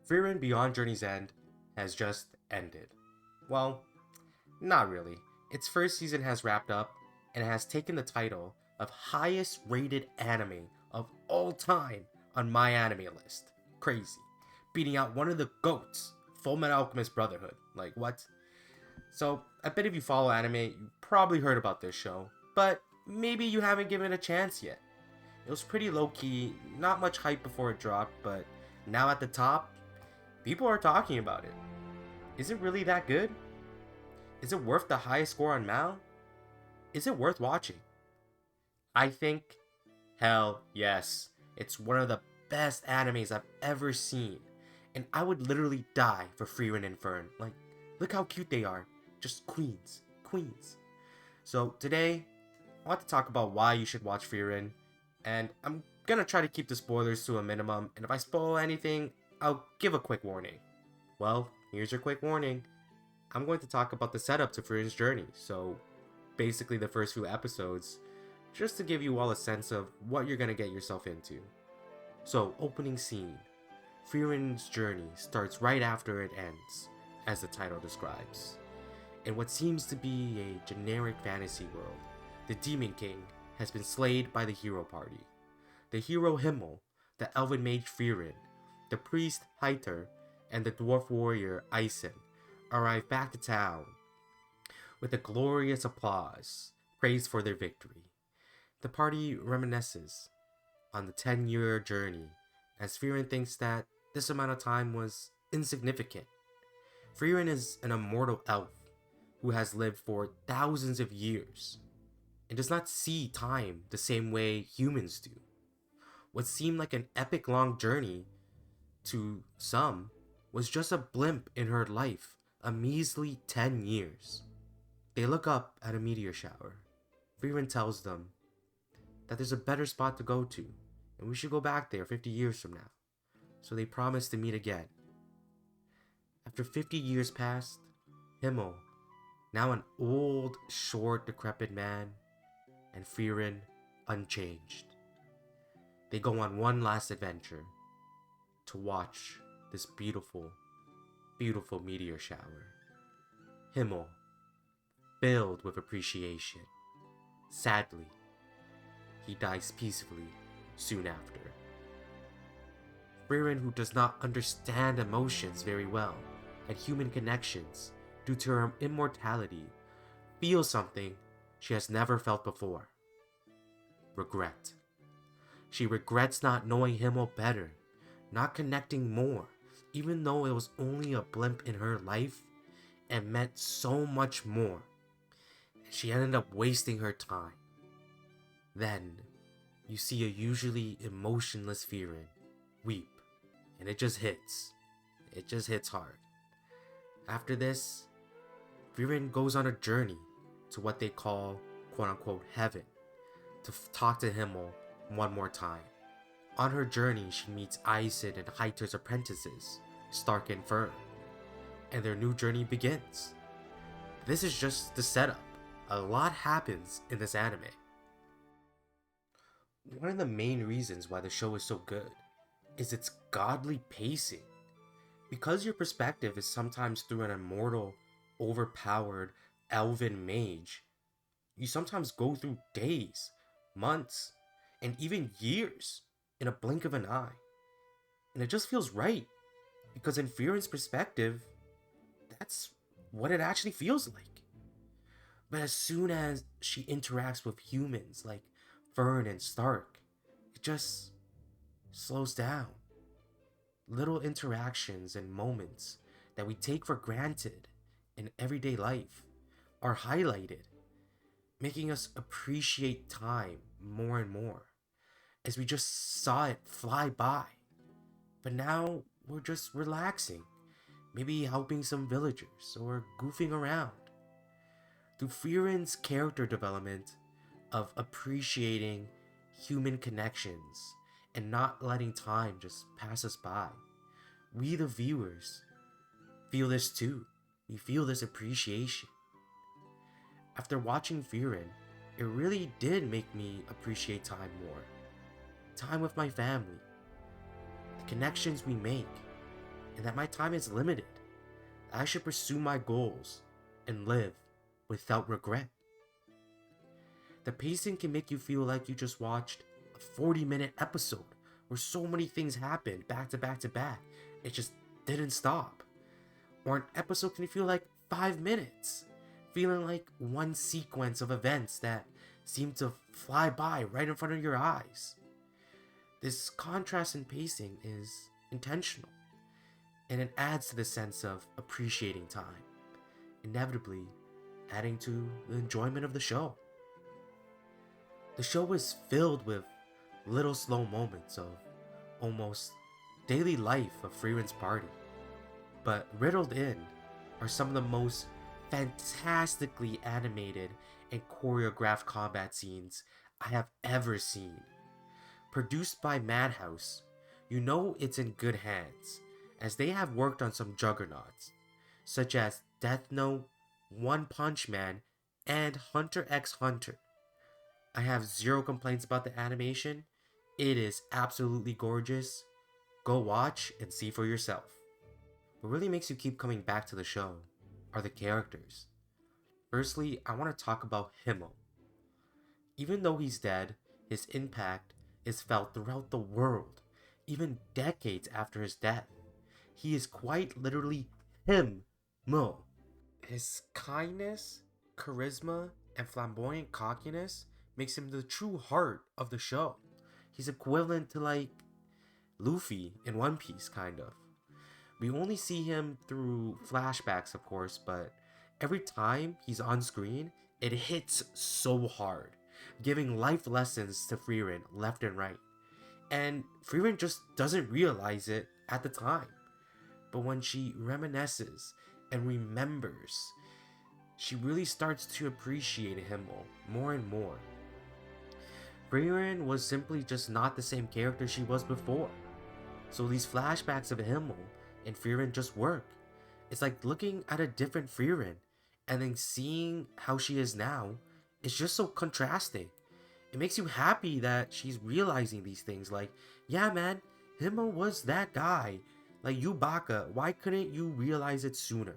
Frieren Beyond Journey's End has just ended. Well, not really. Its first season has wrapped up and it has taken the title of highest rated anime of all time on my anime list. Crazy. Beating out one of the GOATs, Full Metal Alchemist Brotherhood. Like, what? So, I bet if you follow anime, you probably heard about this show, but maybe you haven't given it a chance yet. It was pretty low key, not much hype before it dropped, but now at the top, people are talking about it. Is it really that good? Is it worth the highest score on Mal? Is it worth watching? I think, hell yes. It's one of the best animes I've ever seen. And I would literally die for Frieren and Fern. Like, look how cute they are. Just queens. Queens. So today, I want to talk about why you should watch Frieren. And I'm gonna try to keep the spoilers to a minimum. And if I spoil anything, I'll give a quick warning. Well, here's your quick warning. I'm going to talk about the setup to Frieren's journey. So basically the first few episodes, just to give you all a sense of what you're gonna get yourself into. So, opening scene. Frieren's journey starts right after it ends, as the title describes. In what seems to be a generic fantasy world, the Demon King has been slayed by the hero party. The hero Himmel, the elven mage Frieren, the priest Heiter, and the dwarf warrior Eisen arrive back to town with a glorious applause, praise for their victory. The party reminisces on the 10-year journey, as Frieren thinks that this amount of time was insignificant. Frieren is an immortal elf who has lived for thousands of years and does not see time the same way humans do. What seemed like an epic long journey to some was just a blimp in her life, a measly 10 years. They look up at a meteor shower. Frieren tells them that there's a better spot to go to, and we should go back there 50 years from now. So they promise to meet again. After 50 years passed, Himmel, now an old, short, decrepit man, and Frieren, unchanged. They go on one last adventure to watch this beautiful, beautiful meteor shower. Himmel, filled with appreciation. Sadly, he dies peacefully soon after. Frieren, who does not understand emotions very well and human connections due to her immortality, feels something she has never felt before. Regret. She regrets not knowing Himmel better, not connecting more, even though it was only a blimp in her life and meant so much more. And she ended up wasting her time. Then, you see a usually emotionless Frieren weep, and it just hits. It just hits hard. After this, Frieren goes on a journey to what they call quote-unquote heaven, to talk to Himmel one more time. On her journey, she meets Eisen and Heiter's apprentices, Stark and Fern, and their new journey begins. This is just the setup. A lot happens in this anime. One of the main reasons why the show is so good is its godly pacing. Because your perspective is sometimes through an immortal, overpowered, elven mage, you sometimes go through days, months, and even years in a blink of an eye. And it just feels right, because in Frieren's perspective, that's what it actually feels like. But as soon as she interacts with humans like Fern and Stark, it just slows down. Little interactions and moments that we take for granted in everyday life are highlighted, making us appreciate time more and more, as we just saw it fly by. But now we're just relaxing, maybe helping some villagers or goofing around. Through Frieren's character development of appreciating human connections and not letting time just pass us by, we the viewers feel this too. We feel this appreciation. After watching Frieren, it really did make me appreciate time more. Time with my family, the connections we make, and that my time is limited. I should pursue my goals and live without regret. The pacing can make you feel like you just watched a 40-minute episode where so many things happened back to back to back. It just didn't stop. Or an episode can feel like 5 minutes, feeling like one sequence of events that seem to fly by right in front of your eyes. This contrast in pacing is intentional, and it adds to the sense of appreciating time, inevitably adding to the enjoyment of the show. The show is filled with little slow moments of almost daily life of Frieren's party, but riddled in are some of the most fantastically animated and choreographed combat scenes I have ever seen. Produced by Madhouse, you know it's in good hands, as they have worked on some juggernauts, such as Death Note, One Punch Man, and Hunter x Hunter. I have zero complaints about the animation. It is absolutely gorgeous. Go watch and see for yourself. What really makes you keep coming back to the show are the characters. Firstly, I want to talk about Himmel. Even though he's dead, his impact is felt throughout the world, even decades after his death. He is quite literally Himmel. His kindness, charisma, and flamboyant cockiness makes him the true heart of the show. He's equivalent to like Luffy in One Piece, kind of. We only see him through flashbacks, of course, but every time he's on screen, it hits so hard, giving life lessons to Frieren left and right. And Frieren just doesn't realize it at the time. But when she reminisces and remembers, she really starts to appreciate Himmel more and more. Frieren was simply just not the same character she was before. So these flashbacks of Himmel and Frieren just work. It's like looking at a different Frieren and then seeing how she is now. It's just so contrasting. It makes you happy that she's realizing these things. Like, yeah, man, Himmel was that guy. Like, you Baka, why couldn't you realize it sooner?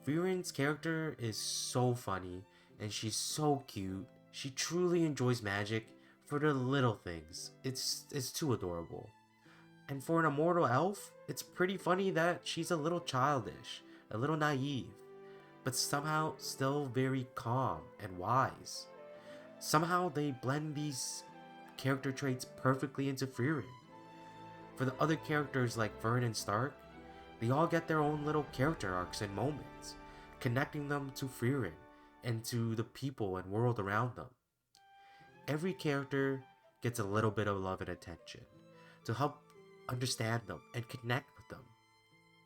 Frieren's character is so funny and she's so cute. She truly enjoys magic for the little things. It's too adorable. And for an immortal elf, it's pretty funny that she's a little childish, a little naive, but somehow still very calm and wise. Somehow they blend these character traits perfectly into Frieren. For the other characters like Vern and Stark, they all get their own little character arcs and moments, connecting them to Frieren and to the people and world around them. Every character gets a little bit of love and attention to help understand them and connect with them.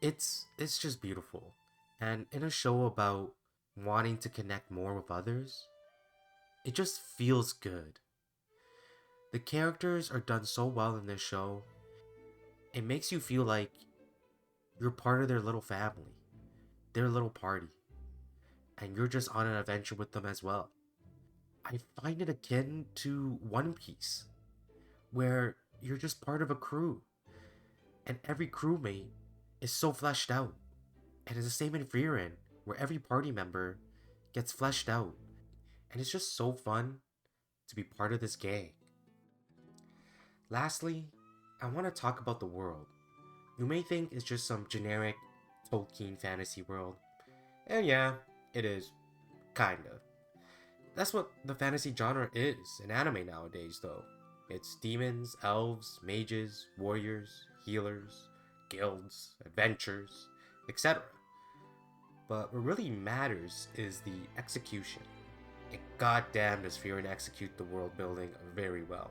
It's just beautiful. And in a show about wanting to connect more with others, it just feels good. The characters are done so well in this show. It makes you feel like you're part of their little family, their little party, and you're just on an adventure with them as well. I find it akin to One Piece, where you're just part of a crew, and every crewmate is so fleshed out. And it's the same in Frieren, where every party member gets fleshed out. And it's just so fun to be part of this gang. Lastly, I want to talk about the world. You may think it's just some generic Tolkien fantasy world. And yeah, it is. Kind of. That's what the fantasy genre is in anime nowadays, though. It's demons, elves, mages, warriors, healers, guilds, adventures, etc. But what really matters is the execution. And goddamn does Frieren execute the world building very well.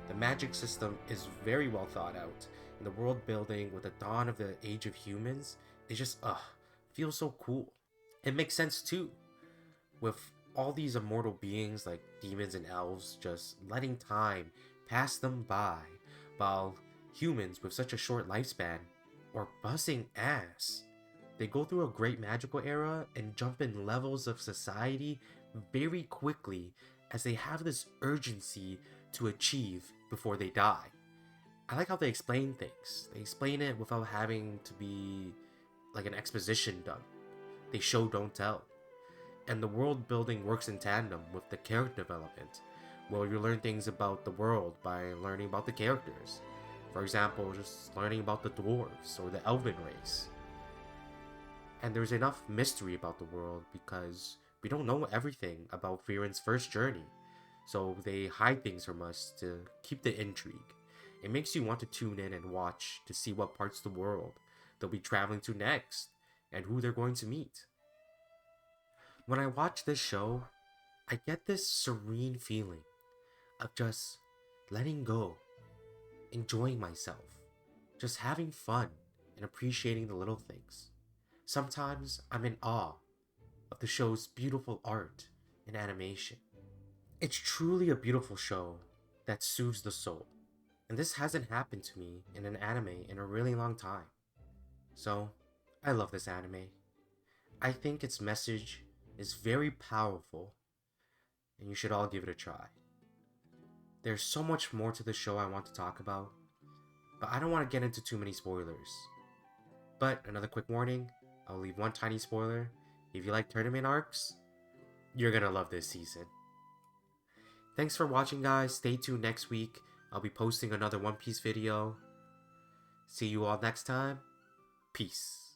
The magic system is very well thought out, and the world building with the dawn of the Age of Humans is just, feels so cool. It makes sense too, with all these immortal beings like demons and elves just letting time pass them by, while humans with such a short lifespan are bussing ass. They go through a great magical era and jump in levels of society very quickly as they have this urgency to achieve before they die. I like how they explain things. They explain it without having to be like an exposition dump. They show, don't tell. And the world building works in tandem with the character development. Well, you learn things about the world by learning about the characters. For example, just learning about the dwarves or the elven race. And there's enough mystery about the world because we don't know everything about Frieren's first journey. So they hide things from us to keep the intrigue. It makes you want to tune in and watch to see what parts of the world they'll be traveling to next and who they're going to meet. When I watch this show, I get this serene feeling of just letting go, enjoying myself, just having fun and appreciating the little things. Sometimes I'm in awe of the show's beautiful art and animation. It's truly a beautiful show that soothes the soul, and this hasn't happened to me in an anime in a really long time. So, I love this anime. I think its message is very powerful, and you should all give it a try. There's so much more to the show I want to talk about, but I don't want to get into too many spoilers. But another quick warning, I'll leave one tiny spoiler. If you like tournament arcs, you're gonna love this season. Thanks for watching, guys. Stay tuned next week. I'll be posting another One Piece video. See you all next time. Peace.